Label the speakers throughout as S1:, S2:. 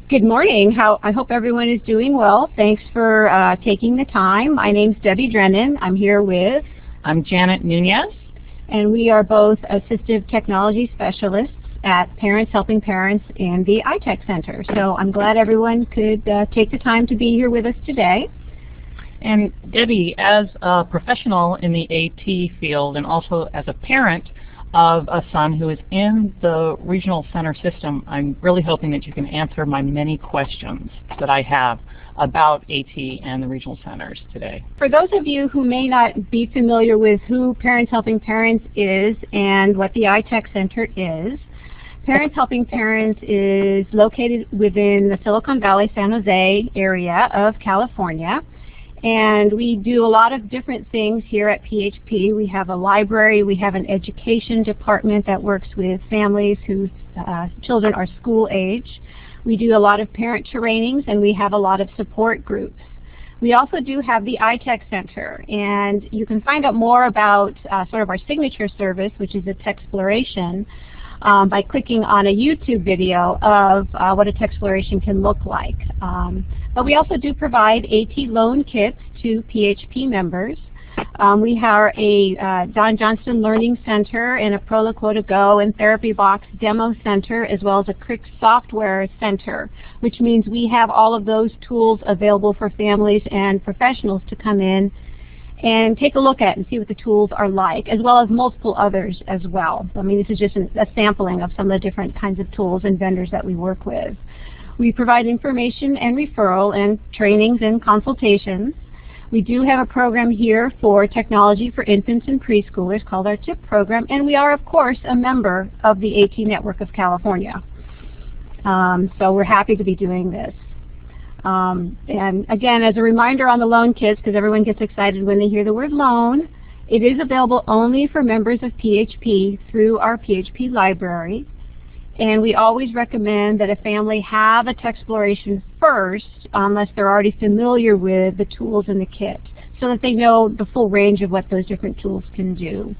S1: Good morning. I hope everyone is doing well. Thanks for taking the time. My name's Debbie Drennan. I'm here with...
S2: I'm Janet Nunez.
S1: And we are both assistive technology specialists at Parents Helping Parents and the iTech Center. So I'm glad everyone could take the time to be here with us today.
S2: And Debbie, as a professional in the AT field and also as a parent of a son who is in the regional center system, I'm really hoping that you can answer my many questions that I have about AT and the regional centers today.
S1: For those of you who may not be familiar with who Parents Helping Parents is and what the iTech Center is, Parents Helping Parents is located within the Silicon Valley, San Jose area of California. And we do a lot of different things here at PHP. We have a library, we have an education department that works with families whose children are school age. We do a lot of parent trainings, and we have a lot of support groups. We also do have the iTech Center, and you can find out more about sort of our signature service, which is a Techsploration, by clicking on a YouTube video of what a Techsploration can look like. But we also do provide AT loan kits to PHP members. We have a Don Johnston Learning Center and a Proloquo Go and Therapy Box Demo Center, as well as a Crick Software Center, which means we have all of those tools available for families and professionals to come in and take a look at and see what the tools are like, as well as multiple others as well. I mean, this is just a sampling of some of the different kinds of tools and vendors that we work with. We provide information and referral and trainings and consultations. We do have a program here for technology for infants and preschoolers called our CHIP program, and we are, of course, a member of the AT Network of California. So we're happy to be doing this. And again, as a reminder on the loan kits, because everyone gets excited when they hear the word loan, it is available only for members of PHP through our PHP library. And we always recommend that a family have a Techsploration first, unless they're already familiar with the tools in the kit, so that they know the full range of what those different tools can do.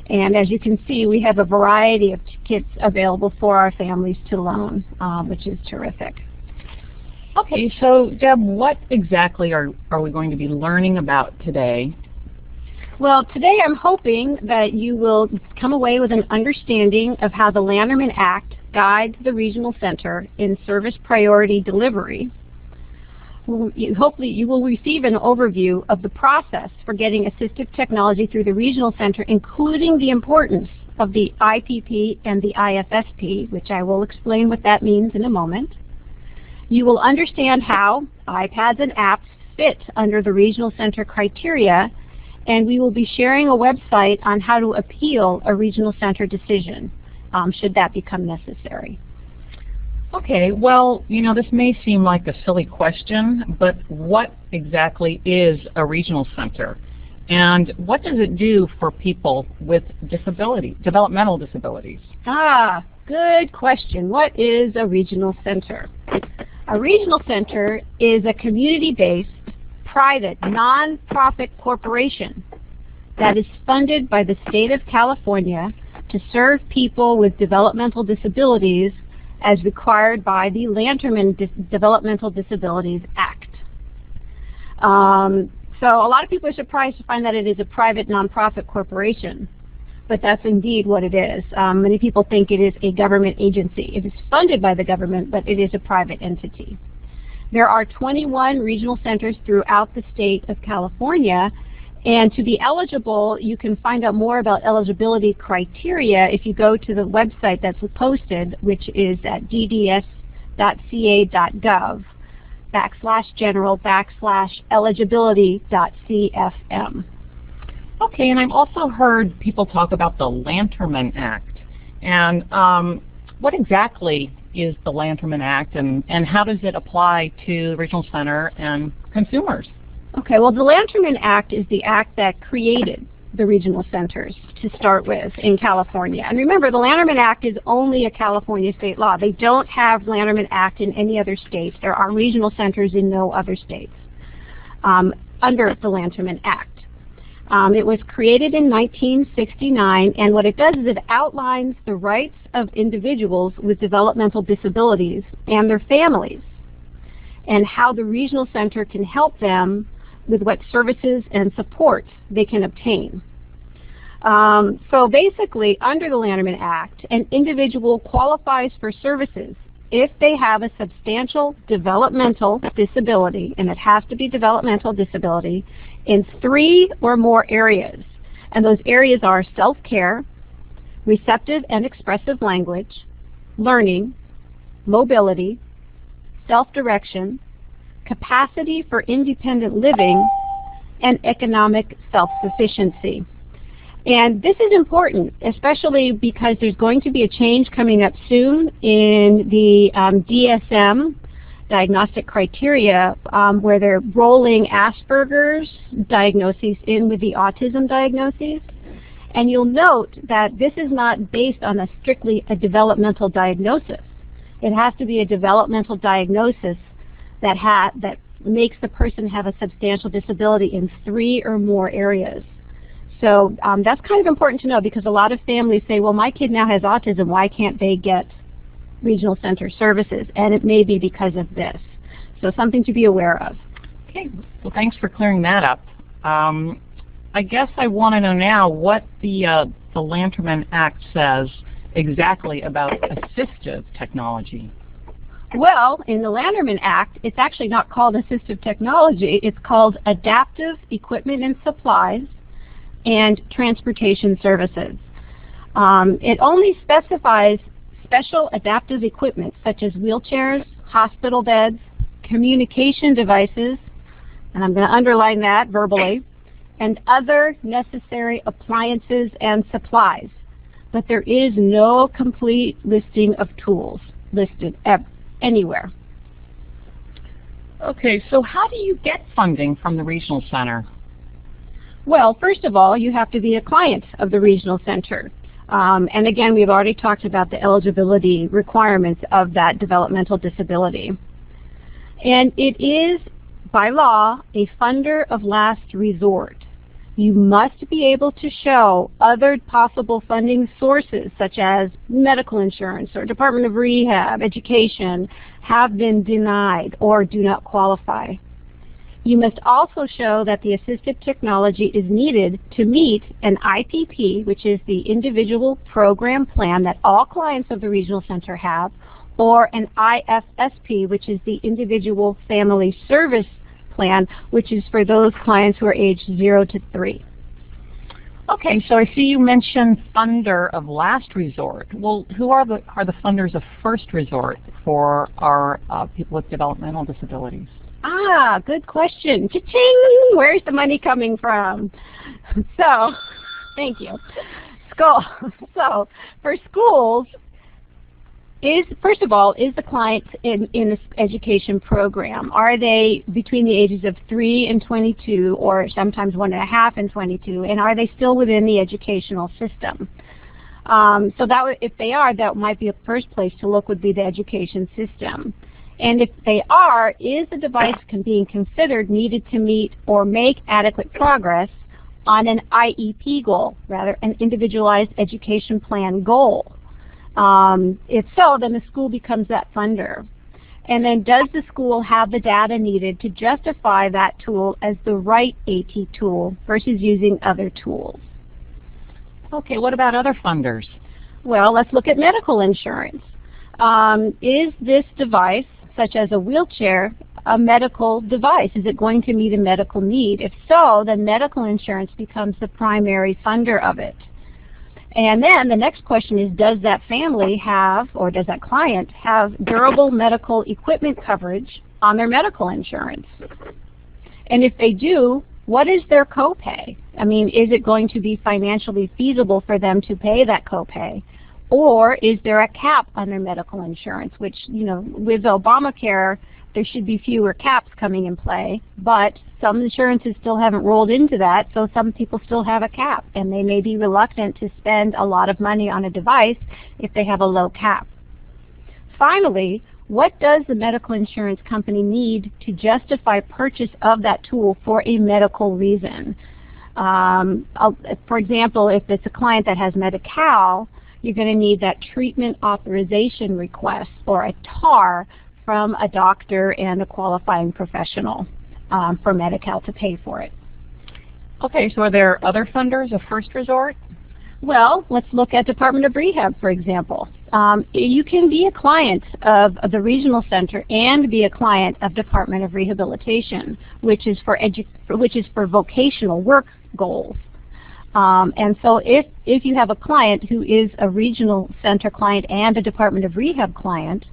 S1: And as you can see, we have a variety of kits available for our families to loan, which is terrific.
S2: Okay, so Deb, what exactly are we going to be learning about today?
S1: Well, today I'm hoping that you will come away with an understanding of how the Lanterman Act guides the regional center in service priority delivery. Hopefully you will receive an overview of the process for getting assistive technology through the regional center, including the importance of the IPP and the IFSP, which I will explain what that means in a moment. You will understand how iPads and apps fit under the regional center criteria, and we will be sharing a website on how to appeal a regional center decision, should that become necessary.
S2: Okay, well, you know, this may seem like a silly question, but what exactly is a regional center? And what does it do for people with developmental disabilities?
S1: Ah, good question. What is a regional center? A regional center is a community-based, private, non-profit corporation that is funded by the state of California to serve people with developmental disabilities as required by the Lanterman Developmental Disabilities Act. So a lot of people are surprised to find that it is a private non-profit corporation, but that's indeed what it is. Many people think it is a government agency. It is funded by the government, but it is a private entity. There are 21 regional centers throughout the state of California, and to be eligible, you can find out more about eligibility criteria if you go to the website that's posted, which is at dds.ca.gov/general/eligibility.cfm.
S2: Okay, and I've also heard people talk about the Lanterman Act. And what exactly is the Lanterman Act, and how does it apply to the regional center and consumers?
S1: Okay, well, the Lanterman Act is the act that created the regional centers to start with in California. And remember, the Lanterman Act is only a California state law. They don't have Lanterman Act in any other states. There are regional centers in no other states under the Lanterman Act. It was created in 1969, and what it does is it outlines the rights of individuals with developmental disabilities and their families, and how the regional center can help them with what services and support they can obtain. So basically, under the Lanterman Act, an individual qualifies for services if they have a substantial developmental disability, and it has to be developmental disability, in 3 or more areas. And those areas are self-care, receptive and expressive language, learning, mobility, self-direction, capacity for independent living, and economic self-sufficiency. And this is important, especially because there's going to be a change coming up soon in the DSM, diagnostic criteria, where they're rolling Asperger's diagnoses in with the autism diagnoses. And you'll note that this is not based on strictly a developmental diagnosis. It has to be a developmental diagnosis that makes the person have a substantial disability in 3 or more areas. So that's kind of important to know, because a lot of families say, well, my kid now has autism, why can't they get regional center services? And it may be because of this. So something to be aware of.
S2: Okay, well, thanks for clearing that up. I guess I want to know now what the Lanterman Act says exactly about assistive technology.
S1: Well, in the Lanterman Act, it's actually not called assistive technology. It's called adaptive equipment and supplies and transportation services. It only specifies special adaptive equipment such as wheelchairs, hospital beds, communication devices, and I'm going to underline that verbally, and other necessary appliances and supplies. But there is no complete listing of tools listed anywhere.
S2: Okay, so how do you get funding from the regional center?
S1: Well, first of all, you have to be a client of the regional center. And again, we've already talked about the eligibility requirements of that developmental disability. And it is, by law, a funder of last resort. You must be able to show other possible funding sources, such as medical insurance or Department of Rehab, education, have been denied or do not qualify. You must also show that the assistive technology is needed to meet an IPP, which is the individual program plan that all clients of the regional center have, or an IFSP, which is the individual family service plan, which is for those clients who are aged 0 to 3.
S2: Okay, so I see you mentioned funder of last resort. Well, who are the funders of first resort for our people with developmental disabilities?
S1: Ah, good question. Cha-ching! Where's the money coming from? So, thank you. So, for schools, first of all, is the client in this education program? Are they between the ages of 3 and 22, or sometimes 1.5 and 22, and are they still within the educational system? So that if they are, that might be a first place to look, would be the education system. And if they are, is the device being considered needed to meet or make adequate progress on an IEP goal, rather an individualized education plan goal? If so, then the school becomes that funder. And then does the school have the data needed to justify that tool as the right AT tool versus using other tools?
S2: Okay, what about other funders?
S1: Well, let's look at medical insurance. Is this device, such as a wheelchair, a medical device? Is it going to meet a medical need? If so, then medical insurance becomes the primary funder of it. And then the next question is, does that family have, or does that client have, durable medical equipment coverage on their medical insurance? And if they do, what is their copay? I mean, is it going to be financially feasible for them to pay that copay? Or is there a cap on their medical insurance, which, you know, with Obamacare, there should be fewer caps coming in play, but some insurances still haven't rolled into that, so some people still have a cap, and they may be reluctant to spend a lot of money on a device if they have a low cap. Finally, what does the medical insurance company need to justify purchase of that tool for a medical reason? For example, if it's a client that has Medi-Cal, you're going to need that treatment authorization request, or a TAR, from a doctor and a qualifying professional for Medi-Cal to pay for it.
S2: Okay, so are there other funders of first resort?
S1: Well, let's look at Department of Rehab, for example. You can be a client of the regional center and be a client of Department of Rehabilitation, which is for vocational work goals. And so if you have a client who is a regional center client and a Department of Rehab client,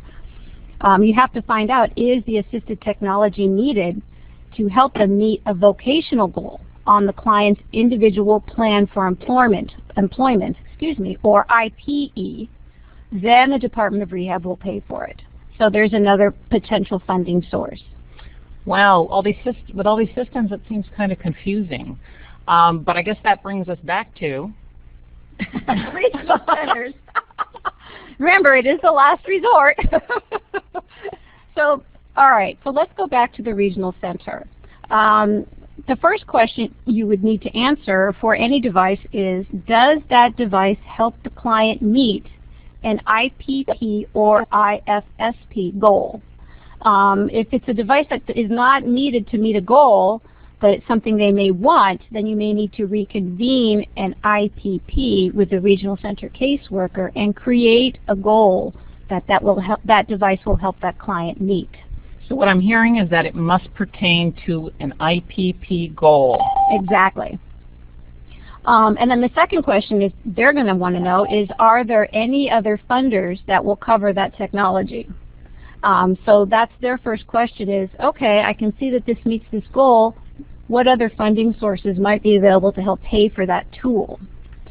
S1: you have to find out, is the assisted technology needed to help them meet a vocational goal on the client's individual plan for employment, or IPE. Then the Department of Rehab will pay for it. So there's another potential funding source.
S2: Wow, with all these systems, it seems kind of confusing. But I guess that brings us back to
S1: regional centers. Remember, it is the last resort. So, all right, so let's go back to the regional center. The first question you would need to answer for any device is, does that device help the client meet an IPP or IFSP goal? If it's a device that is not needed to meet a goal, but it's something they may want, then you may need to reconvene an IPP with the regional center caseworker and create a goal that device will help that client meet.
S2: So what I'm hearing is that it must pertain to an IPP goal.
S1: Exactly. And then the second question is they're going to want to know is, are there any other funders that will cover that technology? So that's their first question is, okay, I can see that this meets this goal. What other funding sources might be available to help pay for that tool?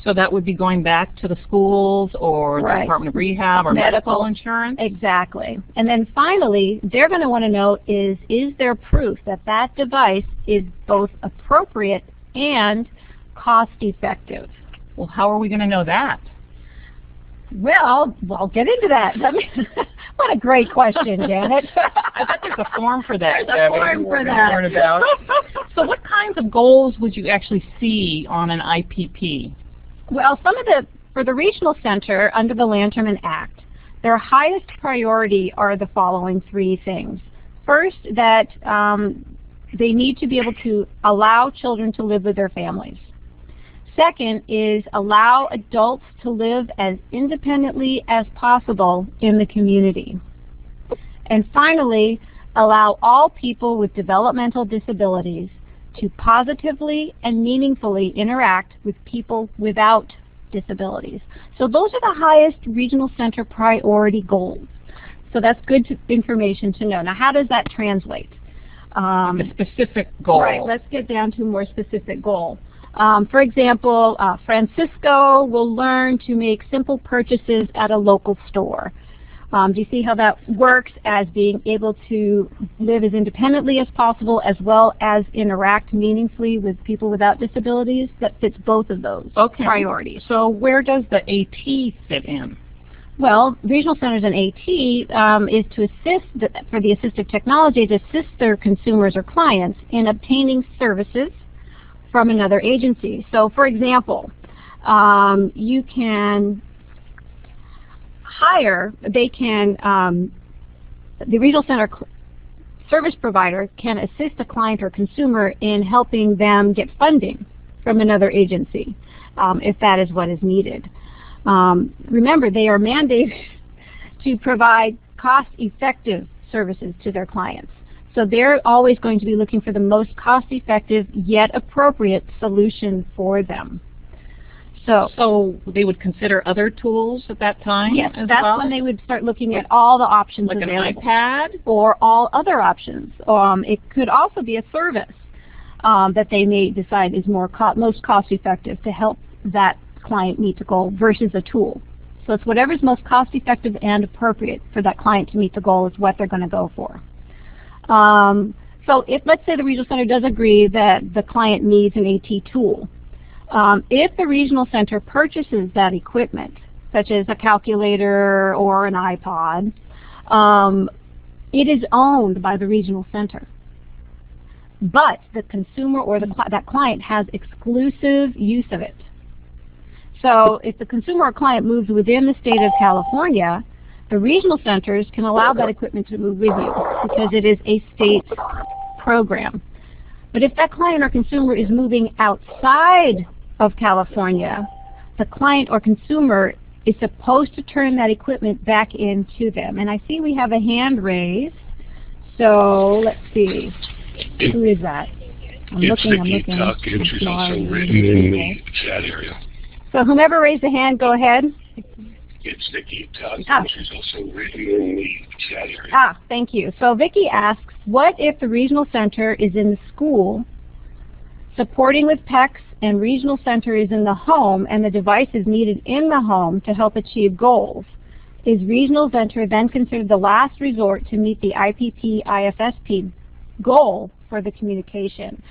S2: So that would be going back to the schools or the Department of Rehab or medical insurance?
S1: Exactly. And then finally, they're going to want to know is there proof that that device is both appropriate and cost effective?
S2: Well, how are we going to know that?
S1: Well, I'll get into that. What a great question, Janet.
S2: I bet there's a form for that.
S1: There's a form for that.
S2: Learn about. So what kinds of goals would you actually see on an IPP?
S1: Well, for the regional center under the Lanterman Act, their highest priority are the following three things. First, that they need to be able to allow children to live with their families. Second is allow adults to live as independently as possible in the community. And finally, allow all people with developmental disabilities to positively and meaningfully interact with people without disabilities. So those are the highest regional center priority goals. So that's good information to know. Now, how does that translate?
S2: A specific goal.
S1: Right, let's get down to a more specific goal. For example, Francisco will learn to make simple purchases at a local store. Do you see how that works as being able to live as independently as possible as well as interact meaningfully with people without disabilities? That fits both of those priorities.
S2: So where does the AT fit in?
S1: Well, regional centers and AT is to assist, for the assistive technology, to assist their consumers or clients in obtaining services from another agency. So for example, you can hire, the regional center service provider can assist a client or consumer in helping them get funding from another agency if that is what is needed. Remember, they are mandated to provide cost-effective services to their clients. So they're always going to be looking for the most cost-effective yet appropriate solution for them.
S2: So they would consider other tools at that time?
S1: Yes, that's when they would start looking at all the options
S2: like
S1: available.
S2: Like an iPad?
S1: Or all other options. It could also be a service that they may decide is most cost-effective to help that client meet the goal versus a tool. So it's whatever's most cost-effective and appropriate for that client to meet the goal is what they're going to go for. So if, let's say, the regional center does agree that the client needs an AT tool, if the regional center purchases that equipment, such as a calculator or an iPod, it is owned by the regional center. but the consumer or that client has exclusive use of it. So if the consumer or client moves within the state of California, the regional centers can allow that equipment to move with you because it is a state program. But if that client or consumer is moving outside of California, the client or consumer is supposed to turn that equipment back into them. And I see we have a hand raised. So let's see. Who is that? I'm looking.
S3: And she's also written in the chat area.
S1: So whomever raised the hand, go ahead.
S3: It's Vicki Tuck, and she's also written in the chat area.
S1: Ah, thank you. So Vicki asks, what if the regional center is in the school, supporting with PECs, and regional center is in the home, and the device is needed in the home to help achieve goals? Is regional center then considered the last resort to meet the IPP, IFSP goal for the communication?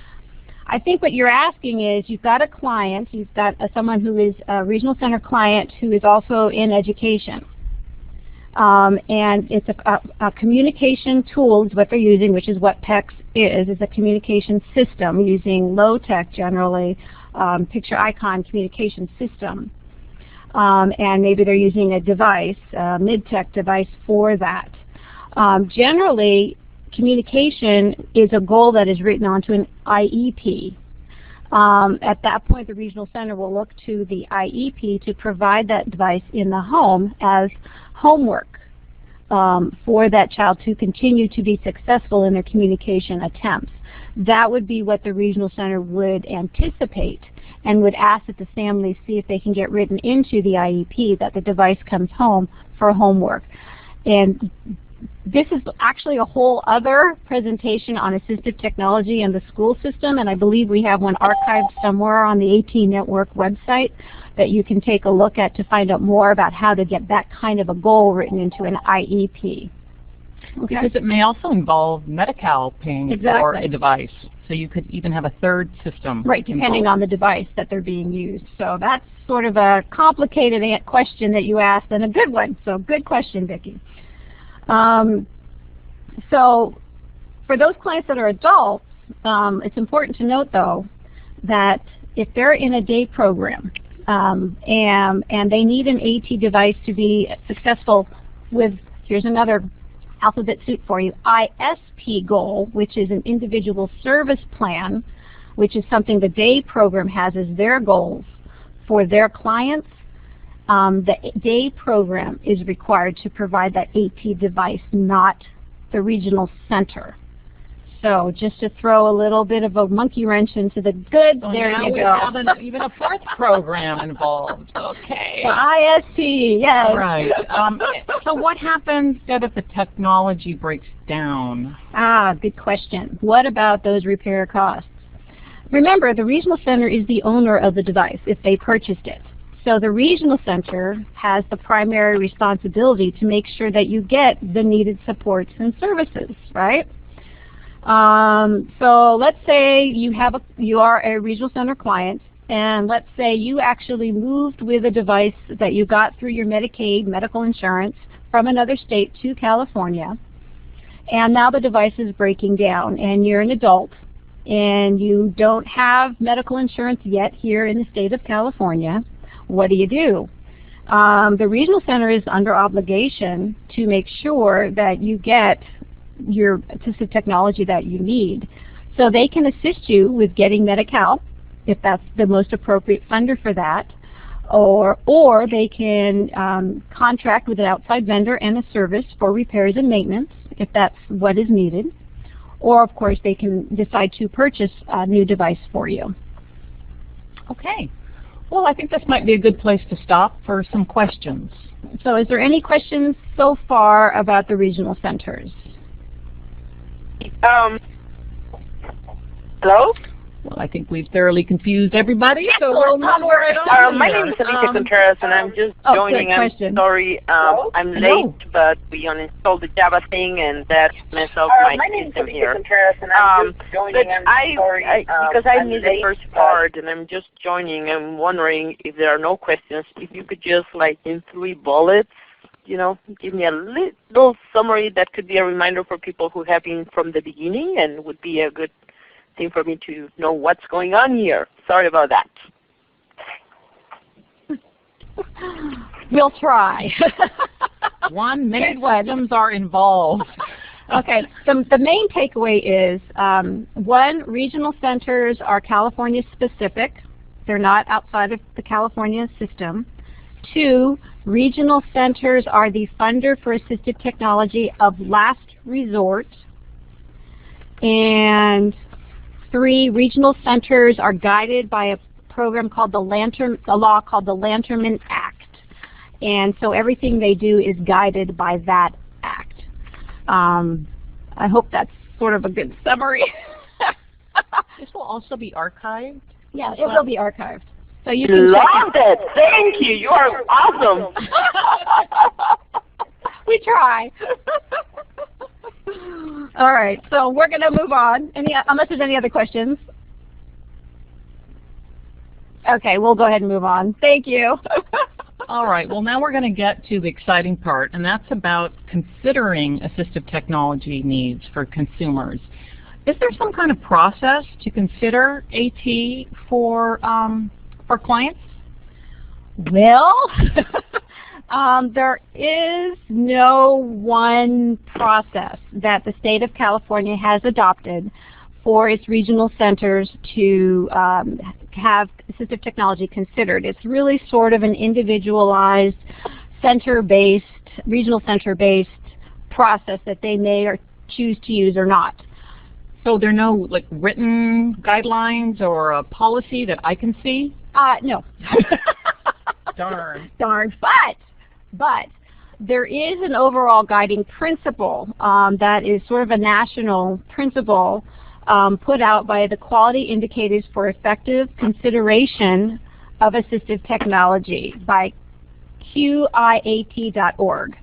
S1: I think what you're asking is you've got a client, you've got someone who is a regional center client who is also in education. And it's a communication tool is what they're using, which is what PECs is a communication system using low-tech generally, picture icon communication system. And maybe they're using a device, a mid-tech device for that. Generally, communication is a goal that is written onto an IEP. At that point, the regional center will look to the IEP to provide that device in the home as homework for that child to continue to be successful in their communication attempts. That would be what the regional center would anticipate and would ask that the families see if they can get written into the IEP that the device comes home for homework. And this is actually a whole other presentation on assistive technology and the school system, and I believe we have one archived somewhere on the AT Network website that you can take a look at to find out more about how to get that kind of a goal written into an IEP.
S2: Okay. Because it may also involve Medi-Cal paying for a device, so you could even have a third system.
S1: Right, depending on the device that they're being used. So that's sort of a complicated question that you asked, and a good one. So good question, Vicki. So for those clients that are adults, it's important to note, though, that if they're in a day program and they need an AT device to be successful with, here's another alphabet soup for you, ISP goal, which is an individual service plan, which is something the day program has as their goals for their clients. The day program is required to provide that AT device, not the regional center. So just to throw a little bit of a monkey wrench into the good,
S2: so
S1: there
S2: now
S1: you
S2: we
S1: go.
S2: have even a fourth program involved. Okay.
S1: So ISP, yes.
S2: Right. So what happens if the technology breaks down?
S1: Ah, good question. What about those repair costs? Remember, the regional center is the owner of the device if they purchased it. So the regional center has the primary responsibility to make sure that you get the needed supports and services, right? So let's say you are a regional center client, and let's say you actually moved with a device that you got through your Medicaid medical insurance from another state to California, and now the device is breaking down, and you're an adult, and you don't have medical insurance yet here in the state of California. What do? The regional center is under obligation to make sure that you get your assistive technology that you need. So they can assist you with getting Medi-Cal, if that's the most appropriate funder for that, or they can contract with an outside vendor and a service for repairs and maintenance, if that's what is needed. Or, of course, they can decide to purchase a new device for you.
S2: Okay. Well, I think this might be a good place to stop for some questions.
S1: So is there any questions so far about the regional centers?
S4: Hello?
S5: Well, I think we've thoroughly confused everybody, so
S4: we'll
S5: move right on.
S4: My name is Alicia Contreras, and I'm just joining. I'm sorry, I'm late, but we uninstalled the Java thing, and that messed up my system here. But because I missed the first part, and I'm just joining, I'm wondering if there are no questions, if you could just, like, in 3 bullets, you know, give me a little summary that could be a reminder for people who have been from the beginning and would be a good thing for me to know what's going on here. Sorry about that.
S1: We'll try.
S2: 1 minute systems are involved.
S1: Okay, the main takeaway is, 1, regional centers are California specific. They're not outside of the California system. 2, regional centers are the funder for assistive technology of last resort. And 3, regional centers are guided by a program called a law called the Lanterman Act. And so everything they do is guided by that act. I hope that's sort of a good summary.
S2: This will also be archived?
S1: Yeah, it will be archived. So you
S4: can Loved it. Thank you. You are awesome.
S1: We try. All right, so we're going to move on, unless there's any other questions. Okay, we'll go ahead and move on. Thank you.
S2: All right, well now we're going to get to the exciting part, and that's about considering assistive technology needs for consumers. Is there some kind of process to consider AT for clients?
S1: Well, there is no one process that the state of California has adopted for its regional centers to have assistive technology considered. It's really sort of an individualized, center-based, regional center-based process that they may or choose to use or not.
S2: So there are no like written guidelines or a policy that I can see?
S1: No.
S2: Darn.
S1: Darn. But there is an overall guiding principle that is sort of a national principle put out by the Quality Indicators for Effective Consideration of Assistive Technology by QIAT.org.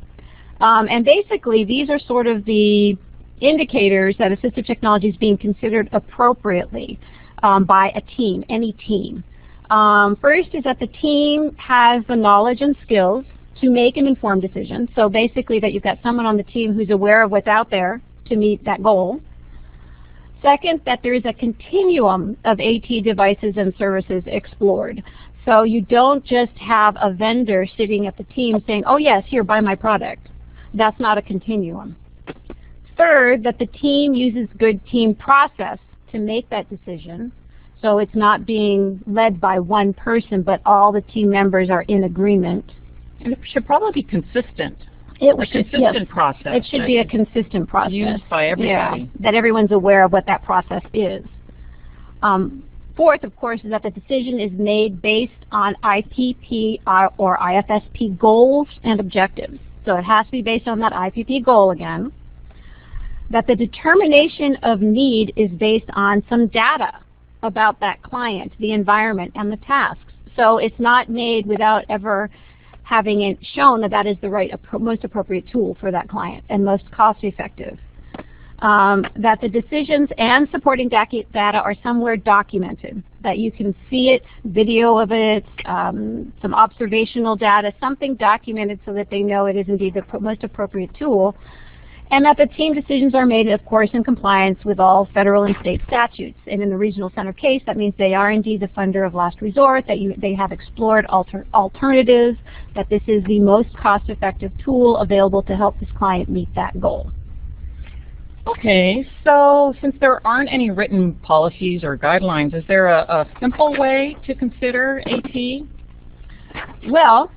S1: And basically these are sort of the indicators that assistive technology is being considered appropriately by a team, any team. First is that the team has the knowledge and skills to make an informed decision. So basically that you've got someone on the team who's aware of what's out there to meet that goal. Second, that there is a continuum of AT devices and services explored. So you don't just have a vendor sitting at the team saying, oh yes, here, buy my product. That's not a continuum. Third, that the team uses good team process to make that decision. So it's not being led by one person, but all the team members are in agreement.
S2: And it should probably be consistent.
S1: Consistent
S2: process.
S1: It should be a consistent process.
S2: Used by everybody.
S1: Yeah, that everyone's aware of what that process is. Fourth, of course, is that the decision is made based on IPP or IFSP goals and objectives. So it has to be based on that IPP goal again. That the determination of need is based on some data about that client, the environment, and the tasks. So it's not made without ever having it shown that that is the right, most appropriate tool for that client and most cost-effective. That the decisions and supporting data are somewhere documented, that you can see it, video of it, some observational data, something documented so that they know it is indeed the most appropriate tool. And that the team decisions are made, of course, in compliance with all federal and state statutes. And in the regional center case, that means they are indeed the funder of last resort, that they have explored alternatives, that this is the most cost-effective tool available to help this client meet that goal.
S2: Okay, so since there aren't any written policies or guidelines, is there a simple way to consider AT?
S1: Well,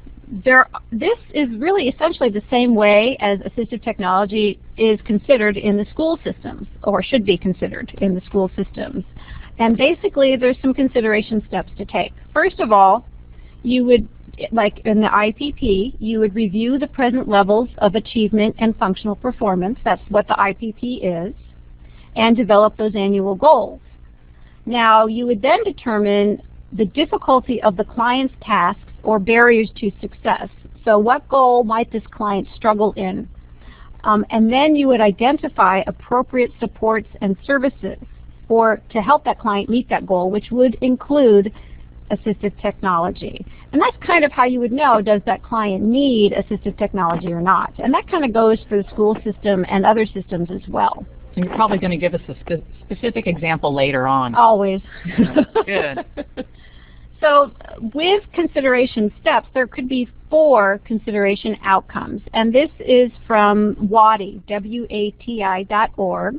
S1: this is really essentially the same way as assistive technology is considered in the school systems, or should be considered in the school systems. And basically there's some consideration steps to take. First of all, you would, like in the IPP, you would review the present levels of achievement and functional performance, that's what the IPP is, and develop those annual goals. Now you would then determine the difficulty of the client's tasks or barriers to success. So what goal might this client struggle in? And then you would identify appropriate supports and services to help that client meet that goal, which would include assistive technology. And that's kind of how you would know, does that client need assistive technology or not? And that kind of goes for the school system and other systems as well.
S2: And you're probably going to give us a specific example later on.
S1: Always.
S2: Good.
S1: So with consideration steps, there could be 4 consideration outcomes. And this is from WATI, WATI.org.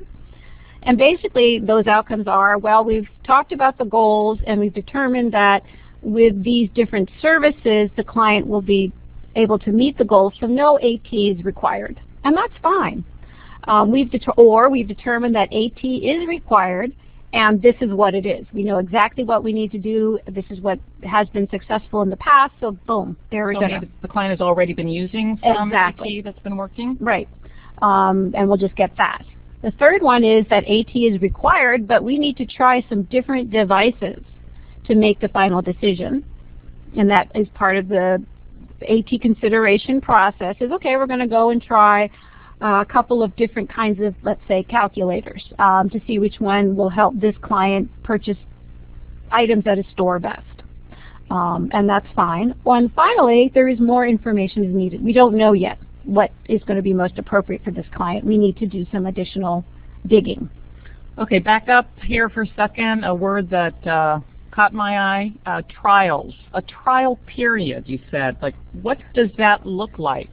S1: And basically those outcomes are, well, we've talked about the goals and we've determined that with these different services, the client will be able to meet the goals, so no AT is required. And that's fine. We've determined that AT is required, and this is what it is. We know exactly what we need to do. This is what has been successful in the past, so boom, there we go.
S2: The client has already been using some AT that's been working?
S1: Right. And we'll just get that. The third one is that AT is required, but we need to try some different devices to make the final decision. And that is part of the AT consideration process is, okay, we're going to go and try a couple of different kinds of, let's say, calculators to see which one will help this client purchase items at a store best. And that's fine. And finally, there is more information is needed. We don't know yet what is going to be most appropriate for this client. We need to do some additional digging.
S2: Okay, back up here for a second. A word that caught my eye, trials. A trial period, you said. Like, what does that look like?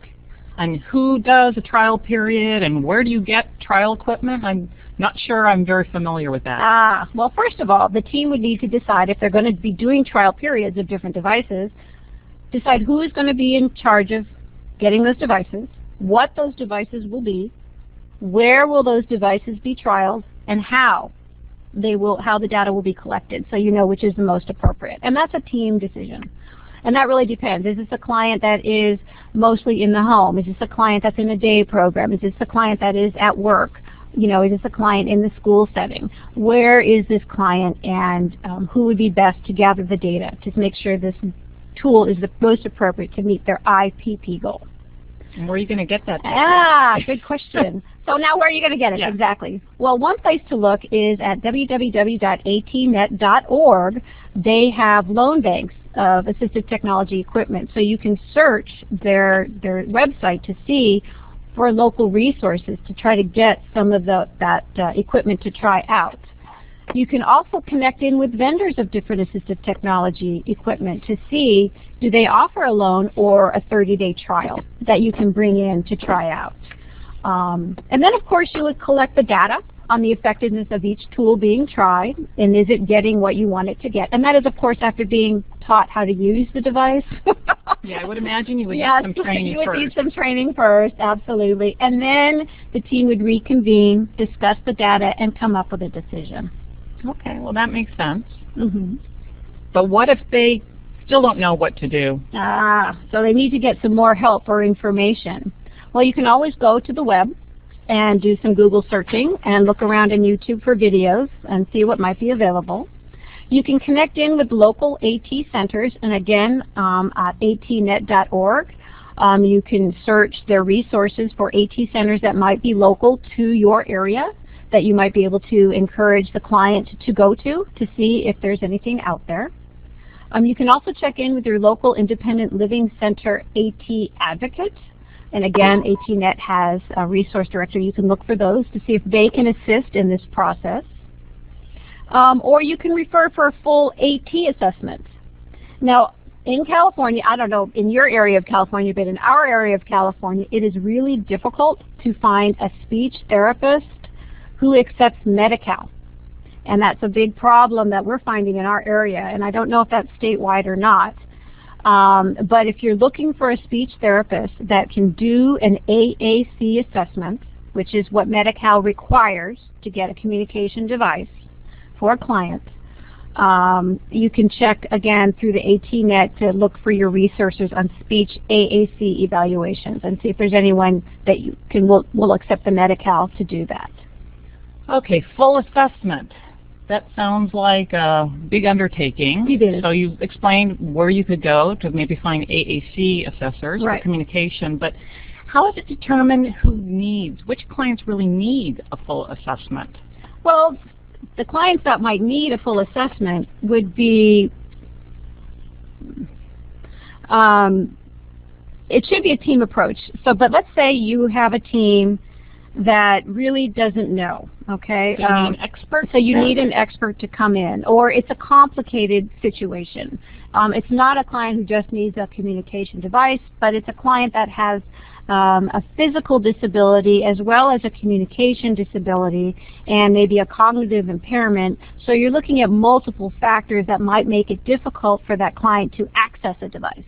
S2: And who does a trial period, and where do you get trial equipment? I'm not sure I'm very familiar with that.
S1: Well, first of all, the team would need to decide if they're going to be doing trial periods of different devices, decide who is going to be in charge of getting those devices, what those devices will be, where will those devices be trialed, and how the data will be collected, so you know which is the most appropriate. And that's a team decision. And that really depends. Is this a client that is mostly in the home? Is this a client that's in a day program? Is this a client that is at work? You know, is this a client in the school setting? Where is this client, and who would be best to gather the data to make sure this tool is the most appropriate to meet their IPP goal?
S2: And where are you going to get that data?
S1: Good question. So now where are you going to get it? Yeah. Exactly. Well, one place to look is at www.atnet.org. They have loan banks of assistive technology equipment. So you can search their website to see for local resources to try to get some of that equipment to try out. You can also connect in with vendors of different assistive technology equipment to see, do they offer a loan or a 30-day trial that you can bring in to try out. And then, of course, you would collect the data on the effectiveness of each tool being tried, and is it getting what you want it to get. And that is, of course, after being taught how to use the device.
S2: Yeah, I would imagine you would need some training
S1: first. You would need some training first, absolutely. And then the team would reconvene, discuss the data, and come up with a decision.
S2: Okay, well that makes sense. But what if they still don't know what to do?
S1: So they need to get some more help or information. Well, you can always go to the web and do some Google searching and look around in YouTube for videos and see what might be available. You can connect in with local AT centers, and again, at atnet.org. You can search their resources for AT centers that might be local to your area, that you might be able to encourage the client to go to see if there's anything out there. You can also check in with your local independent living center AT advocate. And again, ATNet has a resource directory. You can look for those to see if they can assist in this process. Or you can refer for a full AT assessment. Now, in California, I don't know in your area of California, but in our area of California, it is really difficult to find a speech therapist who accepts Medi-Cal. And that's a big problem that we're finding in our area, and I don't know if that's statewide or not. But if you're looking for a speech therapist that can do an AAC assessment, which is what Medi-Cal requires to get a communication device for a client, you can check again through the ATNet to look for your resources on speech AAC evaluations and see if there's anyone that you can will accept the Medi-Cal to do that.
S2: Okay, full assessment. That sounds like a big undertaking.
S1: You did.
S2: So you explained where you could go to maybe find AAC assessors for communication, but how is it determined which clients really need a full assessment?
S1: Well, the clients that might need a full assessment would be, it should be a team approach. So, but let's say you have a team that really doesn't know, okay?
S2: So you need an expert?
S1: So you need an expert to come in, or it's a complicated situation. It's not a client who just needs a communication device, but it's a client that has a physical disability as well as a communication disability and maybe a cognitive impairment. So you're looking at multiple factors that might make it difficult for that client to access a device.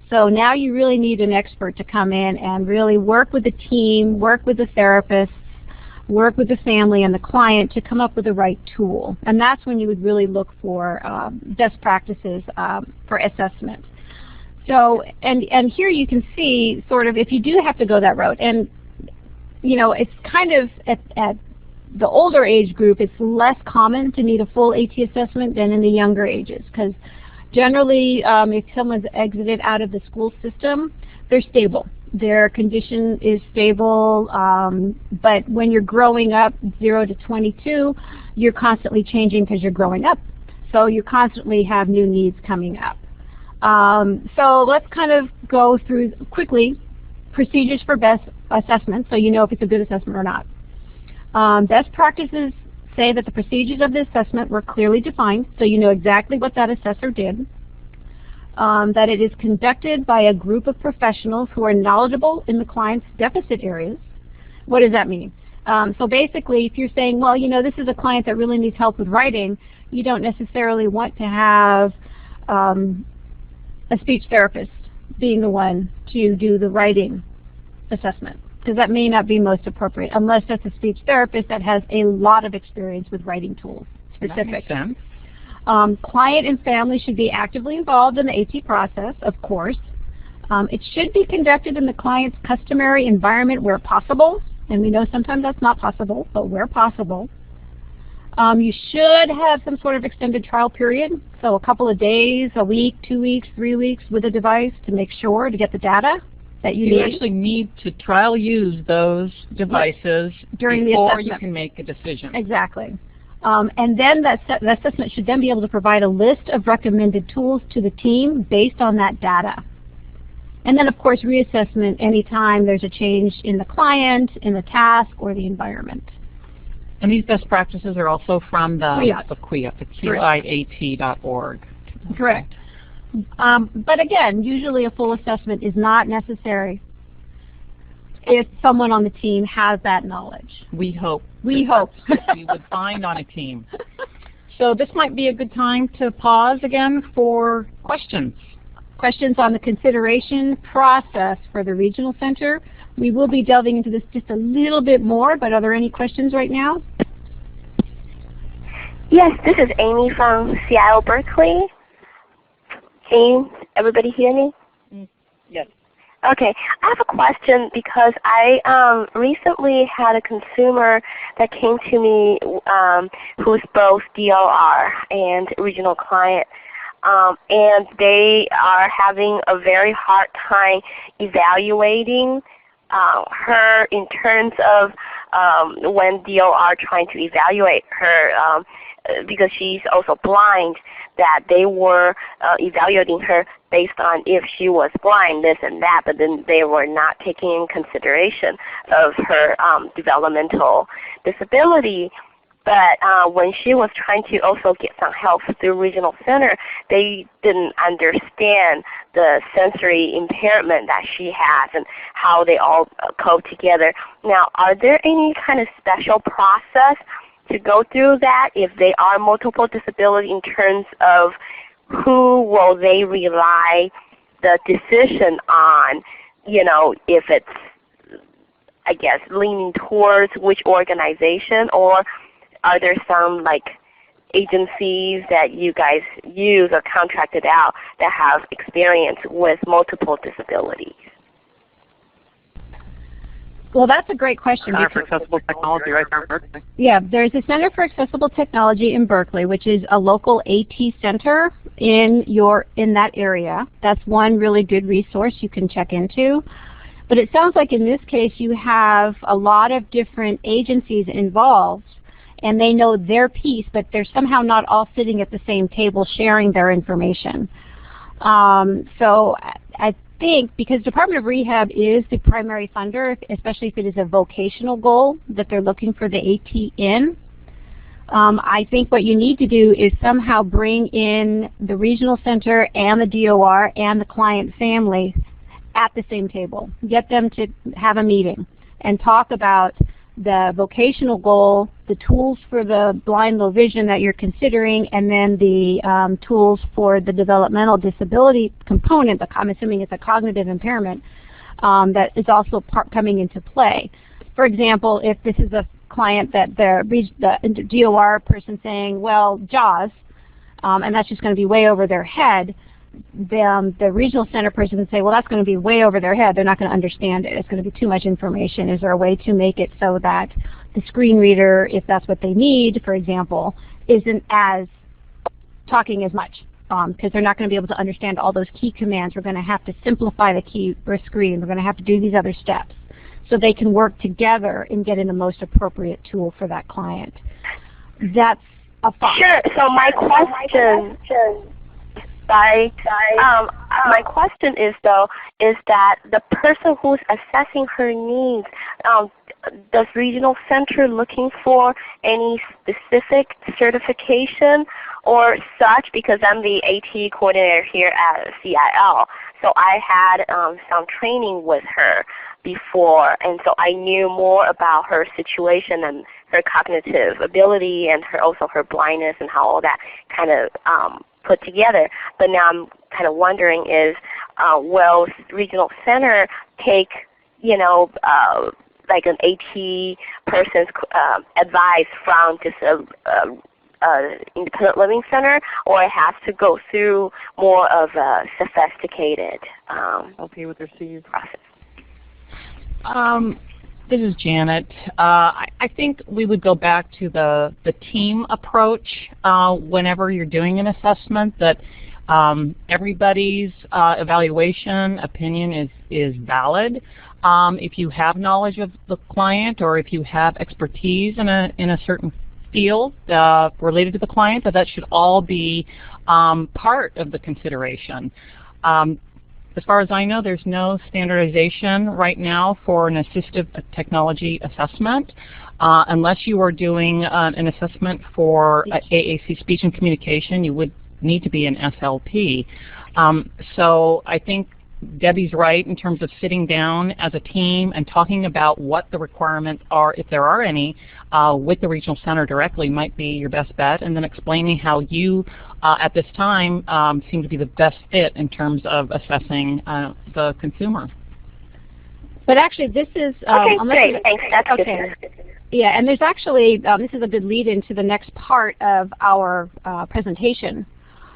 S1: So now you really need an expert to come in and really work with the team, work with the therapist, work with the family and the client to come up with the right tool. And that's when you would really look for best practices for assessment. So, and here you can see sort of if you do have to go that route, and you know, it's kind of at the older age group, it's less common to need a full AT assessment than in the younger ages, because generally if someone's exited out of the school system, they're stable. Their condition is stable, but when you're growing up 0 to 22, you're constantly changing because you're growing up. So you constantly have new needs coming up. So let's kind of go through quickly procedures for best assessment so you know if it's a good assessment or not. Best practices say that the procedures of the assessment were clearly defined, so you know exactly what that assessor did. That it is conducted by a group of professionals who are knowledgeable in the client's deficit areas. What does that mean? So basically, if you're saying, well, you know, this is a client that really needs help with writing, you don't necessarily want to have a speech therapist being the one to do the writing assessment, because that may not be most appropriate unless that's a speech therapist that has a lot of experience with writing tools specific.
S2: That makes sense.
S1: Client and family should be actively involved in the AT process, of course. It should be conducted in the client's customary environment where possible, and we know sometimes that's not possible, but where possible. You should have some sort of extended trial period, so a couple of days, a week, 2 weeks, 3 weeks with a device to make sure to get the data that you need.
S2: You actually need to trial use those devices
S1: during the
S2: before
S1: assessment.
S2: You can make a decision.
S1: Exactly. And then the assessment should then be able to provide a list of recommended tools to the team based on that data. And then, of course, reassessment anytime there's a change in the client, in the task, or the environment.
S2: And these best practices are also from the QIAT, the QIAT.org.
S1: Correct. But again, usually a full assessment is not necessary if someone on the team has that knowledge.
S2: We hope.
S1: We hope.
S2: We would find on a team. So this might be a good time to pause again for questions.
S1: Questions on the consideration process for the regional center. We will be delving into this just a little bit more, but are there any questions right now?
S6: Yes, this is Amy from Seattle, Berkeley. Can everybody hear me?
S2: Yes.
S6: Okay, I have a question because I recently had a consumer that came to me who's both DOR and regional client. And they are having a very hard time evaluating her in terms of when DOR trying to evaluate her because she's also blind, that they were evaluating her based on if she was blind, this and that, but then they were not taking in consideration of her developmental disability. But when she was trying to also get some help through regional center, they didn't understand the sensory impairment that she has and how they all cope together. Now, are there any kind of special process to go through that if they are multiple disability in terms of who will they rely the decision on, you know, if it's, I guess, leaning towards which organization, or are there some like agencies that you guys use or contracted out that have experience with multiple disabilities?
S1: Well, that's a great question.
S7: Center for Accessible Technology right there in Berkeley.
S1: Yeah, there's a Center for Accessible Technology in Berkeley, which is a local AT center in that area. That's one really good resource you can check into. But it sounds like in this case you have a lot of different agencies involved, and they know their piece, but they're somehow not all sitting at the same table sharing their information. So think, because Department of Rehab is the primary funder, especially if it is a vocational goal that they're looking for the AT in, I think what you need to do is somehow bring in the regional center and the DOR and the client family at the same table. Get them to have a meeting and talk about the vocational goal, the tools for the blind low vision that you're considering, and then the tools for the developmental disability component. I'm assuming it's a cognitive impairment that is also coming into play. For example, if this is a client that the DOR person saying, well, JAWS, and that's just going to be way over their head, the regional center person would say, well, that's going to be way over their head. They're not going to understand it. It's going to be too much information. Is there a way to make it so that the screen reader, if that's what they need, for example, isn't as talking as much? Because they're not going to be able to understand all those key commands. We're going to have to simplify the key or screen. We're going to have to do these other steps so they can work together and get in the most appropriate tool for that client. That's a thought.
S6: Sure. So my question... my question is that the person who's assessing her needs, does regional center looking for any specific certification or such? Because I'm the AT coordinator here at CIL, so I had some training with her before, and so I knew more about her situation and her cognitive ability and also her blindness and how all that kind of put together. But now I'm kind of wondering is, will regional center take, like an AT person's advice from just a independent living center, or it has to go through more of a sophisticated process?
S2: This is Janet. I think we would go back to the team approach whenever you're doing an assessment, that everybody's evaluation opinion is valid. If you have knowledge of the client, or if you have expertise in a certain field related to the client, that should all be part of the consideration. As far as I know, there's no standardization right now for an assistive technology assessment. Unless you are doing an assessment for AAC speech and communication, you would need to be an SLP. So I think Debbie's right in terms of sitting down as a team and talking about what the requirements are, if there are any, with the regional center directly might be your best bet, and then explaining how you, at this time, seem to be the best fit in terms of assessing the consumer.
S1: But actually, this is...
S6: okay, great. Thanks. That's okay. Good.
S1: Yeah, and there's actually, this is a good lead into the next part of our presentation,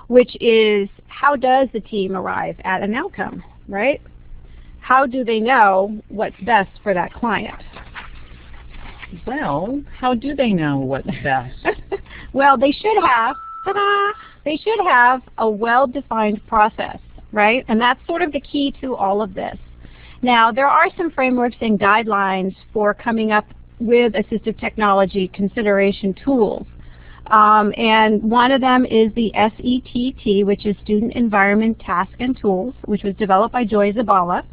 S1: which is how does the team arrive at an outcome, right? How do they know what's best for that client?
S2: Well, how do they know what's best?
S1: Well, they should have, ta-da, they should have a well-defined process, right? And that's sort of the key to all of this. Now, there are some frameworks and guidelines for coming up with assistive technology consideration tools. And one of them is the SETT, which is Student Environment Task and Tools, which was developed by Joy Zabala.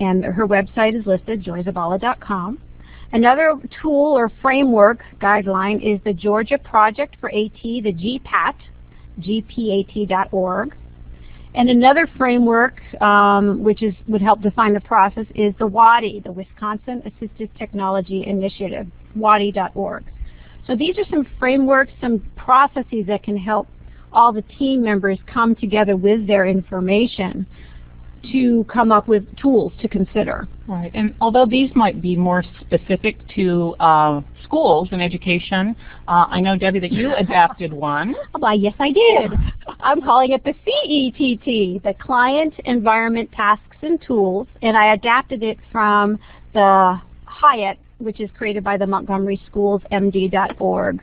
S1: And her website is listed, joyzabala.com. Another tool or framework guideline is the Georgia Project for AT, the GPAT, gpat.org. And another framework which would help define the process is the WADI, the Wisconsin Assistive Technology Initiative, WADI.org. So these are some frameworks, some processes that can help all the team members come together with their information to come up with tools to consider.
S2: Right, and although these might be more specific to schools and education, I know, Debbie, that you adapted one.
S1: Well, yes, I did. I'm calling it the CETT, the Client Environment Tasks and Tools, and I adapted it from the Hyatt, which is created by the Montgomery Schools MD.org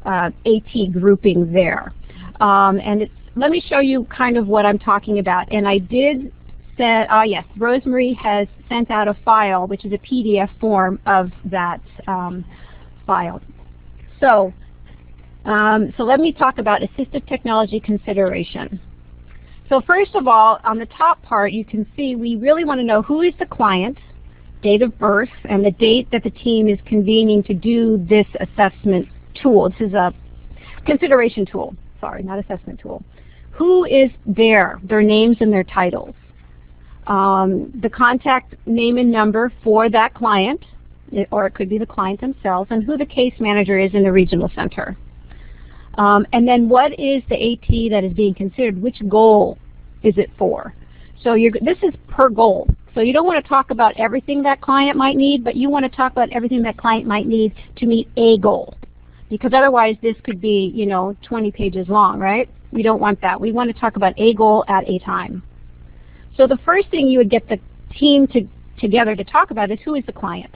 S1: AT grouping there. And let me show you kind of what I'm talking about. And I did say, yes, Rosemary has sent out a file, which is a PDF form of that file. So let me talk about assistive technology consideration. So first of all, on the top part, you can see we really want to know who is the client, date of birth, and the date that the team is convening to do this assessment tool. This is a consideration tool. Sorry, not assessment tool. Who is there, their names and their titles. The contact name and number for that client, or it could be the client themselves, and who the case manager is in the regional center. And then what is the AT that is being considered? Which goal is it for? So this is per goal. So you don't want to talk about everything that client might need, but you want to talk about everything that client might need to meet a goal. Because otherwise this could be, 20 pages long, right? We don't want that. We want to talk about a goal at a time. So the first thing you would get the team together to talk about is who is the client.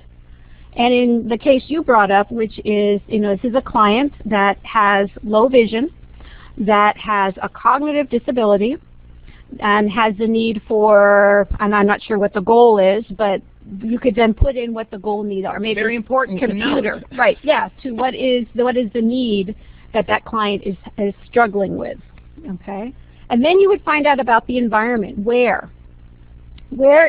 S1: And in the case you brought up, which is, this is a client that has low vision, that has a cognitive disability, and has the need for, and I'm not sure what the goal is, but you could then put in what the goal needs are. Maybe
S2: very important
S1: computer, to know. Right? Yeah. To what is the need that client is struggling with. Okay. And then you would find out about the environment. Where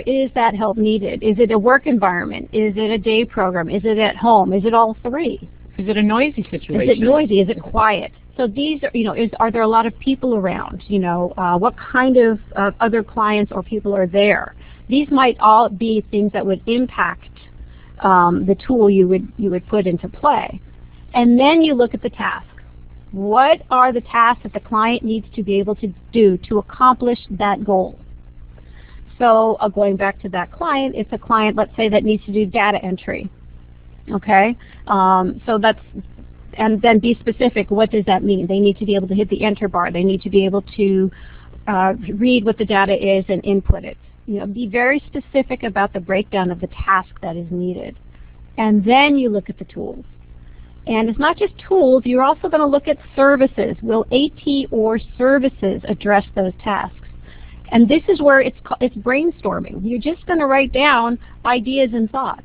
S1: is that help needed? Is it a work environment? Is it a day program? Is it at home? Is it all three?
S2: Is it a noisy situation?
S1: Is it noisy? Is it quiet? So these are, are there a lot of people around? What kind of other clients or people are there? These might all be things that would impact the tool you would put into play. And then you look at the task. What are the tasks that the client needs to be able to do to accomplish that goal? So going back to that client, it's a client, let's say, that needs to do data entry. Okay? And then be specific. What does that mean? They need to be able to hit the enter bar. They need to be able to read what the data is and input it. Be very specific about the breakdown of the task that is needed. And then you look at the tools. And it's not just tools, you're also going to look at services. Will AT or services address those tasks? And this is where it's brainstorming. You're just going to write down ideas and thoughts.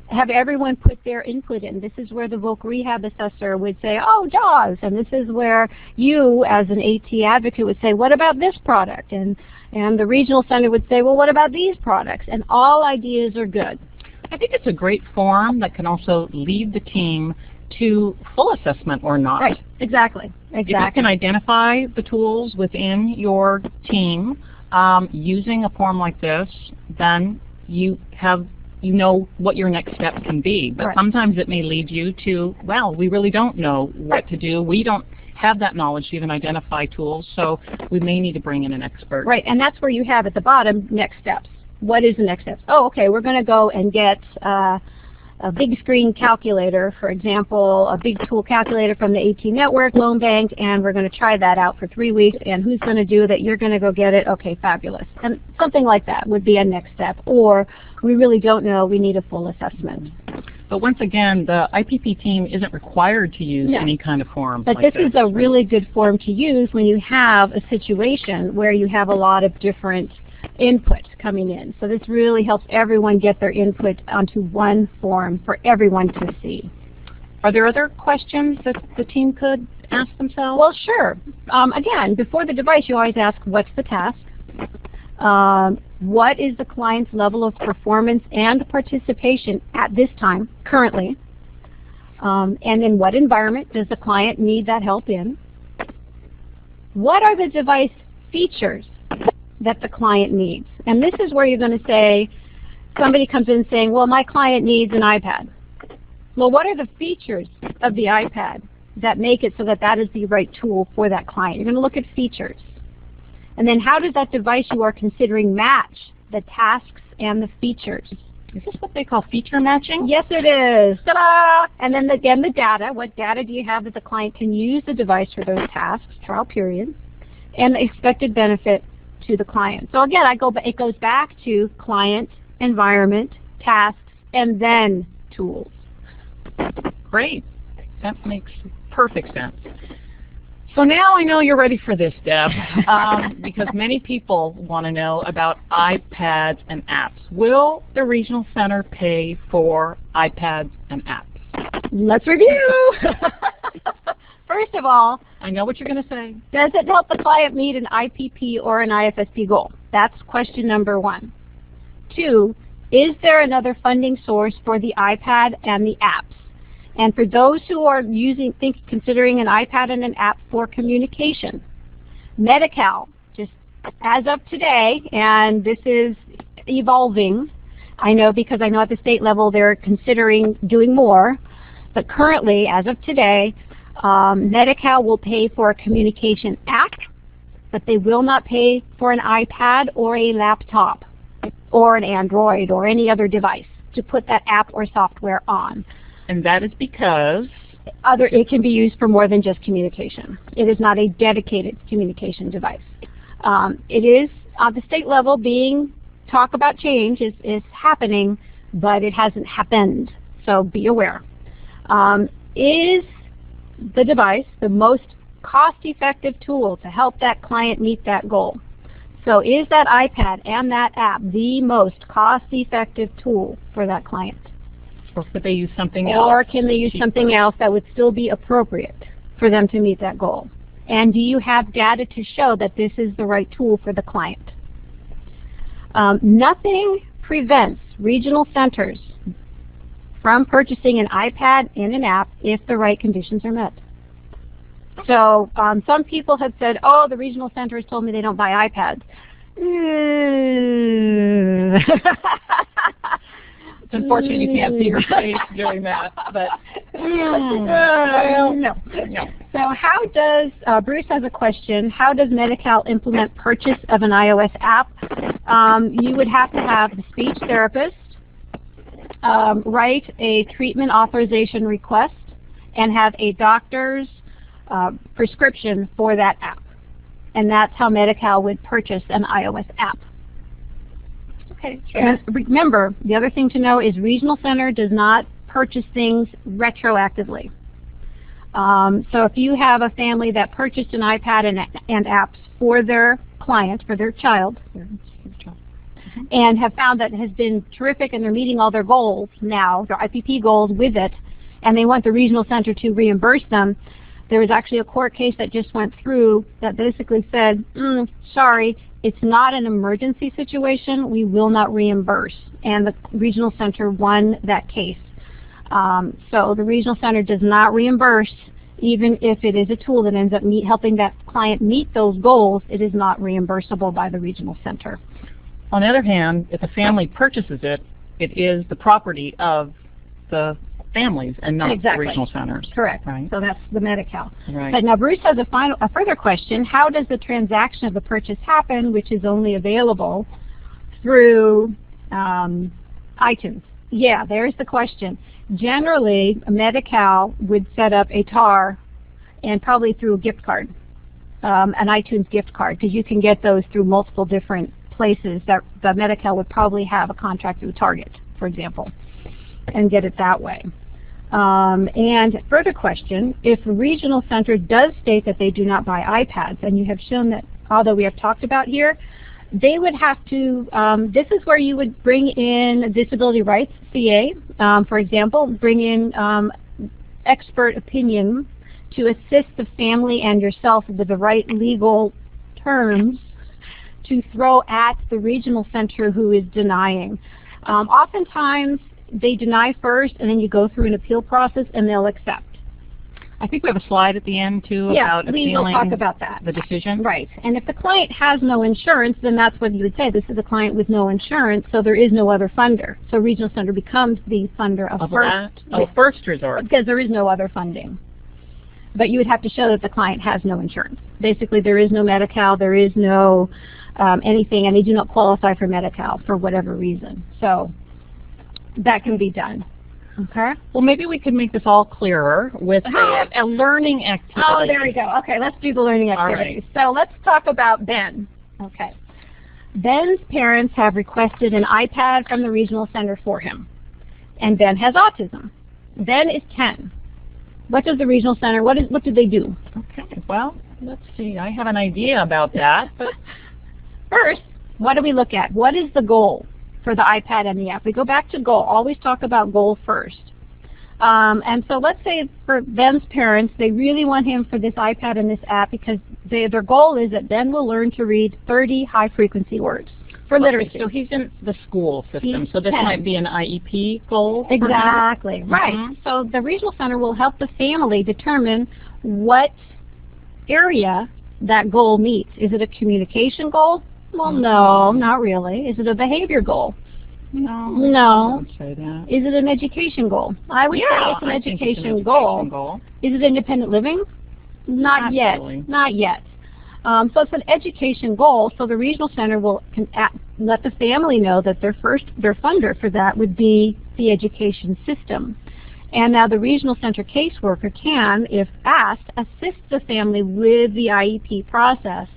S1: Have everyone put their input in. This is where the voc rehab assessor would say, oh, JAWS. And this is where you, as an AT advocate, would say, what about this product? And the regional center would say, well, what about these products? And all ideas are good.
S2: I think it's a great forum that can also lead the team to full assessment or not.
S1: Right, exactly.
S2: If you can identify the tools within your team using a form like this, then you know what your next step can be. But sometimes it may lead you to, well, we really don't know what to do. We don't have that knowledge to even identify tools, so we may need to bring in an expert.
S1: Right, and that's where you have at the bottom next steps. What is the next steps? Oh, okay, we're going to go and get a big screen calculator, for example, a big tool calculator from the AT Network, Loan Bank, and we're going to try that out for 3 weeks, and who's going to do that? You're going to go get it? Okay, fabulous. And something like that would be a next step. Or we really don't know, we need a full assessment.
S2: But once again, the IPP team isn't required to use any kind of form.
S1: But this is a really good form to use when you have a situation where you have a lot of different input coming in. So this really helps everyone get their input onto one form for everyone to see.
S2: Are there other questions that the team could ask themselves?
S1: Well, sure. Again, before the device, you always ask, what's the task? What is the client's level of performance and participation at this time, currently? And in what environment does the client need that help in? What are the device features that the client needs? And this is where you're going to say, somebody comes in saying, well, my client needs an iPad. Well, what are the features of the iPad that make it so that that is the right tool for that client? You're going to look at features. And then how does that device you are considering match the tasks and the features?
S2: Is this what they call feature matching?
S1: Yes, it is. Ta-da! And then again, the data. What data do you have that the client can use the device for those tasks, trial period, and the expected benefit to the client. So again, it goes back to client, environment, tasks, and then tools.
S2: Great. That makes perfect sense. So now I know you're ready for this, Deb, because many people want to know about iPads and apps. Will the Regional Center pay for iPads and apps?
S1: Let's review. First of all,
S2: I know what you're going to say.
S1: Does it help the client meet an IPP or an IFSP goal? That's question number 1. 2, is there another funding source for the iPad and the apps? And for those who are considering an iPad and an app for communication, Medi-Cal, just as of today, and this is evolving, I know because I know at the state level they're considering doing more, but currently, as of today, Medi-Cal will pay for a communication app, but they will not pay for an iPad or a laptop or an Android or any other device to put that app or software on.
S2: And that is because?
S1: It can be used for more than just communication. It is not a dedicated communication device. It is, at the state level, talk about change is happening, but it hasn't happened, so be aware. Is the device the most cost-effective tool to help that client meet that goal? So is that iPad and that app the most cost-effective tool for that client?
S2: Or could they use something else?
S1: Or can they use something else that would still be appropriate for them to meet that goal? And do you have data to show that this is the right tool for the client? Nothing prevents regional centers from purchasing an iPad and an app if the right conditions are met. So some people have said, oh, the regional centers told me they don't buy iPads.
S2: It's unfortunate you can't see your face doing that, but
S1: no. So how does, Bruce has a question, how does Medi-Cal implement purchase of an iOS app? You would have to have the speech therapist write a treatment authorization request and have a doctor's prescription for that app. And that's how Medi-Cal would purchase an iOS app. Okay. And remember, the other thing to know is regional center does not purchase things retroactively. So if you have a family that purchased an iPad and apps for their client, for their child, and have found that it has been terrific and they're meeting all their goals now, their IPP goals with it, and they want the regional center to reimburse them, there was actually a court case that just went through that basically said, sorry, it's not an emergency situation, we will not reimburse. And the regional center won that case. So the regional center does not reimburse, even if it is a tool that ends up helping that client meet those goals, it is not reimbursable by the regional center.
S2: On the other hand, if a family purchases it, it is the property of the families and not the regional centers.
S1: Correct.
S2: Right.
S1: So that's the Medi-Cal.
S2: Right.
S1: But now Bruce has a further question. How does the transaction of the purchase happen, which is only available through iTunes? Yeah, there's the question. Generally, Medi-Cal would set up a TAR and probably through a gift card, an iTunes gift card, because you can get those through multiple different places that the Medi-Cal would probably have a contract through Target, for example, and get it that way. And further question, if a regional center does state that they do not buy iPads, and you have shown that, although we have talked about here, they would have to, this is where you would bring in disability rights, CA, for example, bring in expert opinion to assist the family and yourself with the right legal terms to throw at the regional center who is denying. Oftentimes, they deny first, and then you go through an appeal process, and they'll accept.
S2: I think we have a slide at the end, too, about appealing
S1: we will talk about that.
S2: The decision.
S1: Right. And if the client has no insurance, then that's what you would say. This is a client with no insurance, so there is no other funder. So regional center becomes the funder of
S2: first resort.
S1: Because there is no other funding. But you would have to show that the client has no insurance. Basically, there is no Medi-Cal, there is no anything, and they do not qualify for Medi-Cal for whatever reason. So that can be done. Okay.
S2: Well, maybe we could make this all clearer with a learning activity.
S1: Oh, there we go. Okay, let's do the learning activities.
S2: Right.
S1: So let's talk about Ben. Okay. Ben's parents have requested an iPad from the regional center for him. And Ben has autism. Ben is 10. What does the regional center, what do they do?
S2: Okay, well, let's see. I have an idea about that. But
S1: first, what do we look at? What is the goal for the iPad and the app? We go back to goal. Always talk about goal first. And so let's say for Ben's parents, they really want him for this iPad and this app because their goal is that Ben will learn to read 30 high-frequency words for literacy.
S2: So he's in the school system, so this might be an IEP goal?
S1: Exactly, right. So the regional center will help the family determine what area that goal meets. Is it a communication goal? Well, no, not really. Is it a behavior goal? No.
S2: I would say that.
S1: Is it an education goal? I would say it's an education goal. Is it independent living? Not yet. Not yet. So it's an education goal, so the regional center will let the family know that their funder for that would be the education system. And now the regional center caseworker can, if asked, assist the family with the IEP process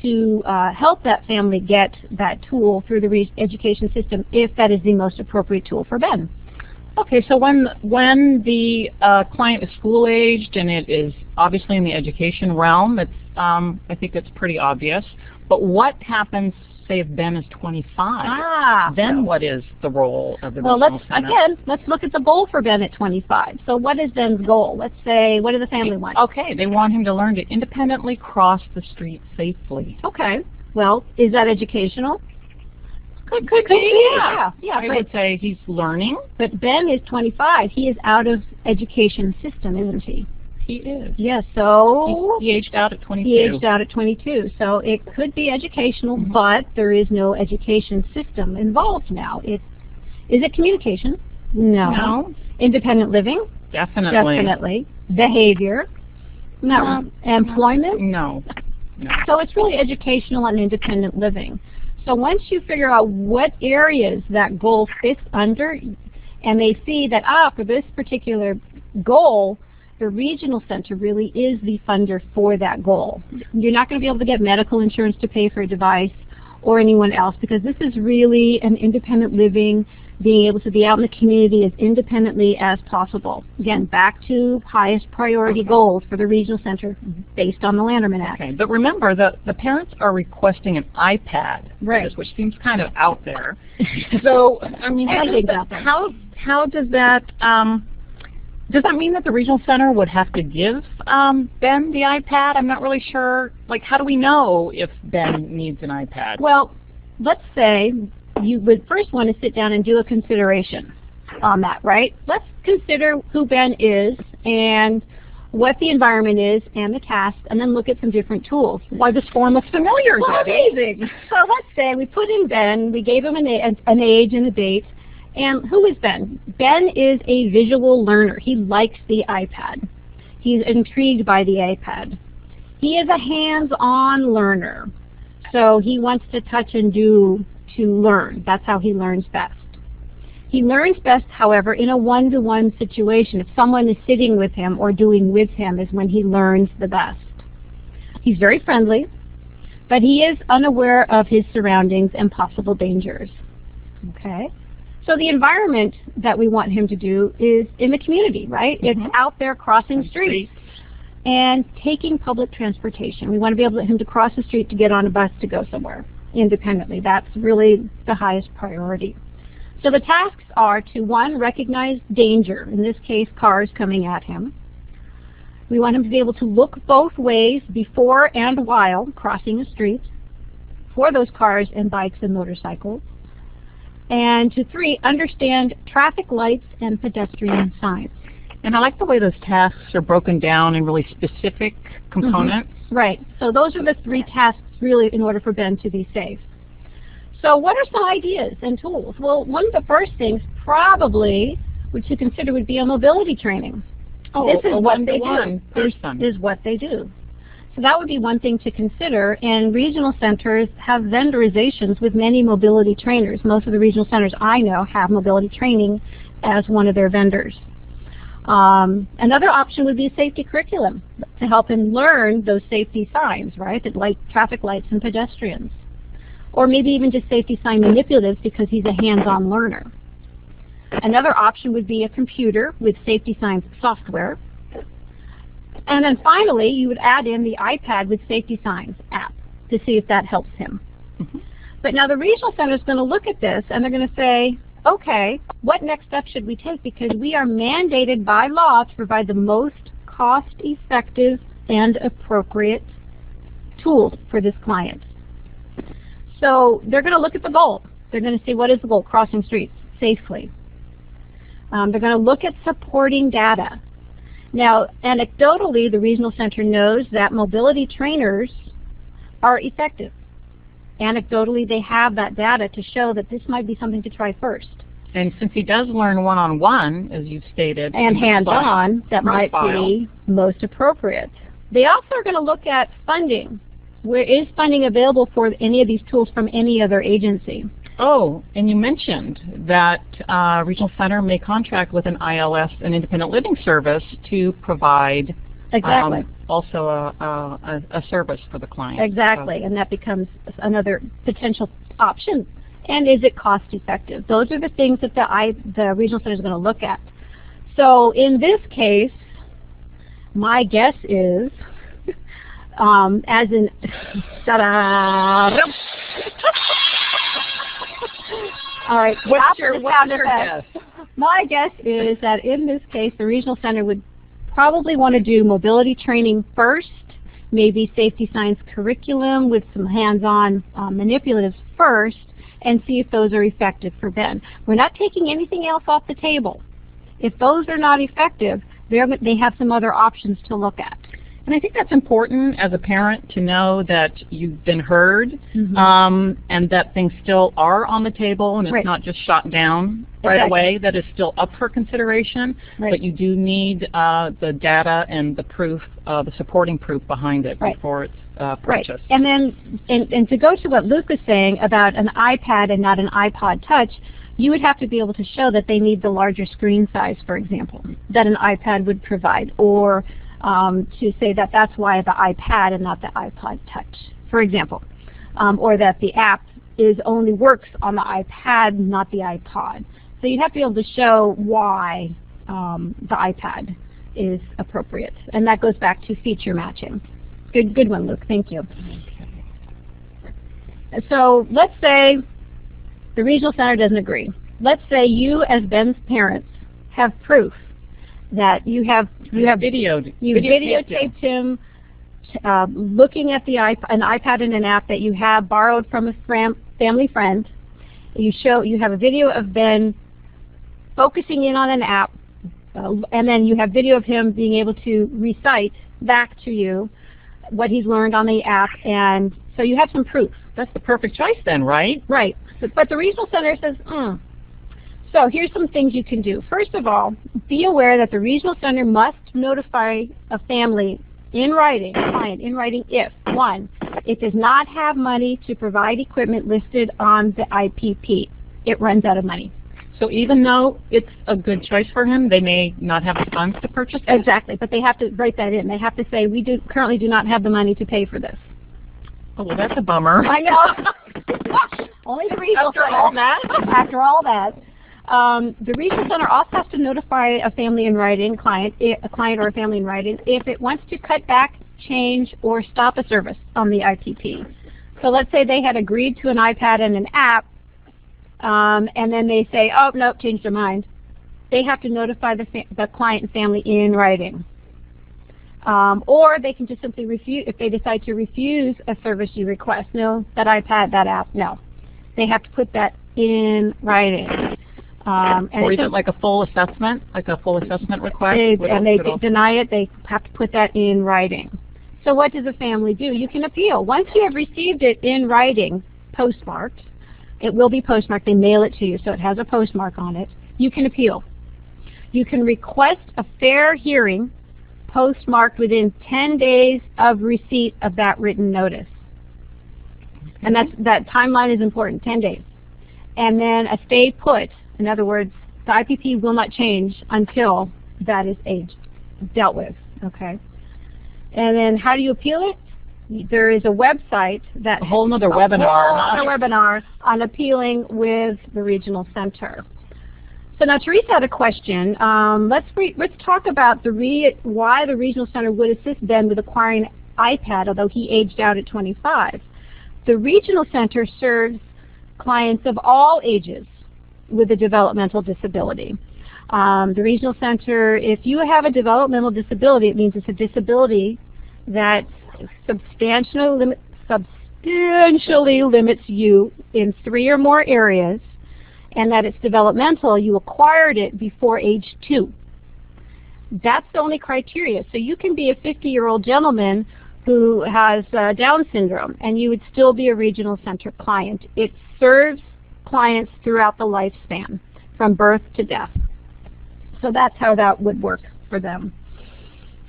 S1: to help that family get that tool through the education system if that is the most appropriate tool for Ben.
S2: Okay, so when the client is school-aged and it is obviously in the education realm, it's, I think it's pretty obvious. But what happens, say, if Ben is 25? Then what is the role of the regional center?
S1: Let's look at the goal for Ben at 25. So what is Ben's goal? Let's say, what does the family want?
S2: Okay, they want him to learn to independently cross the street safely.
S1: Okay, well, is that educational?
S2: Could be, yeah. I
S1: would
S2: say he's learning.
S1: But Ben is 25. He is out of education system, isn't he?
S2: He is.
S1: Yes, so
S2: he aged out at 22.
S1: He aged out at 22. So it could be educational, but there is no education system involved now. Is it communication? No. Independent living?
S2: Definitely.
S1: Behavior? No. Employment?
S2: No.
S1: So it's really educational and independent living. So once you figure out what areas that goal fits under, and they see that, for this particular goal, the regional center really is the funder for that goal. You're not going to be able to get medical insurance to pay for a device or anyone else, because this is really an independent living, being able to be out in the community as independently as possible. Again, back to highest priority goals for the regional center based on the Lanterman Act.
S2: Okay, but remember, the parents are requesting an iPad, which seems kind of out there. So, I mean, how does that mean that the regional center would have to give Ben the iPad? I'm not really sure. Like, how do we know if Ben needs an iPad?
S1: Well, let's say you would first want to sit down and do a consideration on that, right? Let's consider who Ben is and what the environment is and the task, and then look at some different tools.
S2: Why, this form looks familiar,
S1: amazing. So let's say we put in Ben, we gave him an age and a date, and who is Ben? Ben is a visual learner. He likes the iPad. He's intrigued by the iPad. He is a hands-on learner, so he wants to touch and do to learn. That's how he learns best. He learns best, however, in a one-to-one situation. If someone is sitting with him or doing with him is when he learns the best. He's very friendly, but he is unaware of his surroundings and possible dangers. Okay? So the environment that we want him to do is in the community, right? It's out there crossing streets and taking public transportation. We want to be able to get him to cross the street to get on a bus to go somewhere independently. That's really the highest priority. So the tasks are to, one, recognize danger, in this case cars coming at him. We want him to be able to look both ways before and while crossing a street for those cars and bikes and motorcycles. And to, three, understand traffic lights and pedestrian signs.
S2: And I like the way those tasks are broken down in really specific components.
S1: Right. So those are the three tasks really in order for Ben to be safe. So what are some ideas and tools? Well, one of the first things probably which you consider would be a mobility training. This is what they do. This is what they do. So that would be one thing to consider, and regional centers have vendorizations with many mobility trainers. Most of the regional centers I know have mobility training as one of their vendors. Another option would be a safety curriculum to help him learn those safety signs, right, that like traffic lights and pedestrians. Or maybe even just safety sign manipulatives because he's a hands-on learner. Another option would be a computer with safety signs software. And then finally, you would add in the iPad with safety signs app to see if that helps him. But now the regional center is going to look at this and they're going to say, okay, what next step should we take? Because we are mandated by law to provide the most cost-effective and appropriate tools for this client. So they're going to look at the goal. They're going to say, what is the goal? Crossing streets safely. They're going to look at supporting data. Now, anecdotally, the regional center knows that mobility trainers are effective. Anecdotally, they have that data to show that this might be something to try first.
S2: And since he does learn one-on-one, as you've stated,
S1: and hands-on, that might be most appropriate. They also are going to look at funding. Where is funding available for any of these tools from any other agency?
S2: Oh, and you mentioned that Regional Center may contract with an ILS, an independent living service, to provide also a service for the client.
S1: Exactly, so. And that becomes another potential option. And is it cost effective? Those are the things that the Regional Center is going to look at. So in this case, my guess is, as in, all right,
S5: what's your guess?
S1: My guess is that in this case, the Regional Center would probably want to do mobility training first, maybe safety science curriculum with some hands-on manipulatives first, and see if those are effective for Ben. We're not taking anything else off the table. If those are not effective, they have some other options to look at.
S2: And I think that's important as a parent to know that you've been heard, and that things still are on the table, and it's not just shot down right away, that is still up for consideration, but you do need the data and the proof, the supporting proof behind it before it's purchased.
S1: And then, and to go to what Luke was saying about an iPad and not an iPod Touch, you would have to be able to show that they need the larger screen size, for example, that an iPad would provide, or to say that that's why the iPad and not the iPod Touch, for example, or that the app only works on the iPad, not the iPod. So you'd have to be able to show why the iPad is appropriate, and that goes back to feature matching. Good one, Luke. Thank you. So let's say the Regional Center doesn't agree. Let's say you, as Ben's parents, have proof that you videotaped him looking at an iPad and an app that you have borrowed from a family friend. You have a video of Ben focusing in on an app, and then you have video of him being able to recite back to you what he's learned on the app, and so you have some proof.
S2: That's the perfect choice then, right?
S1: Right. But the Regional Center says, So here's some things you can do. First of all, be aware that the Regional Center must notify a family in writing, a client in writing, if, one, it does not have money to provide equipment listed on the IPP. It runs out of money.
S2: So even though it's a good choice for him, they may not have the funds to purchase it?
S1: Exactly, but they have to write that in. They have to say, we currently do not have the money to pay for this.
S2: Oh, well, that's a bummer.
S1: I know. Only the Regional Center. After all that. The Regional Center also has to notify a family in writing, a client or a family in writing, if it wants to cut back, change, or stop a service on the IPP. So let's say they had agreed to an iPad and an app, and then they say, oh, nope, changed their mind. They have to notify the client and family in writing. Or they can just simply refuse, if they decide to refuse a service you request. No, that iPad, that app, no. They have to put that in writing.
S2: Or even like a full assessment request?
S1: And they deny it, they have to put that in writing. So what does a family do? You can appeal. Once you have received it in writing, postmarked, it will be postmarked, they mail it to you, so it has a postmark on it, you can appeal. You can request a fair hearing postmarked within 10 days of receipt of that written notice. And that timeline is important, 10 days. And then a stay put. In other words, the IPP will not change until that is dealt with, okay? And then how do you appeal it? There is a website that...
S2: A whole other webinar
S1: on appealing with the Regional Center. So now Teresa had a question. Let's talk about why the Regional Center would assist Ben with acquiring an iPad, although he aged out at 25. The Regional Center serves clients of all ages, with a developmental disability. The regional center, if you have a developmental disability, it means it's a disability that substantially limits you in 3 or more areas, and that it's developmental. You acquired it before age 2. That's the only criteria. So you can be a 50-year-old gentleman who has Down syndrome, and you would still be a regional center client. It serves clients throughout the lifespan, from birth to death. So that's how that would work for them.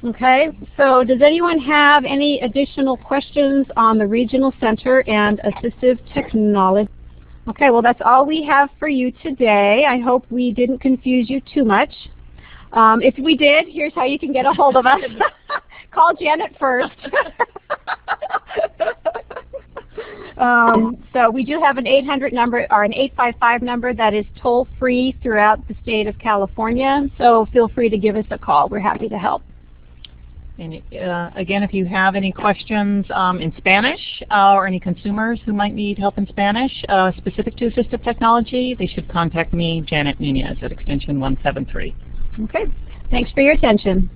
S1: Okay, so does anyone have any additional questions on the regional center and assistive technology? Okay, well that's all we have for you today. I hope we didn't confuse you too much. If we did, here's how you can get a hold of us. Call Janet first. So we do have an 800 number, or an 855 number that is toll-free throughout the state of California. So feel free to give us a call. We're happy to help.
S2: And again, if you have any questions in Spanish or any consumers who might need help in Spanish specific to assistive technology, they should contact me, Janet Nunez, at extension 173.
S1: Okay. Thanks for your attention.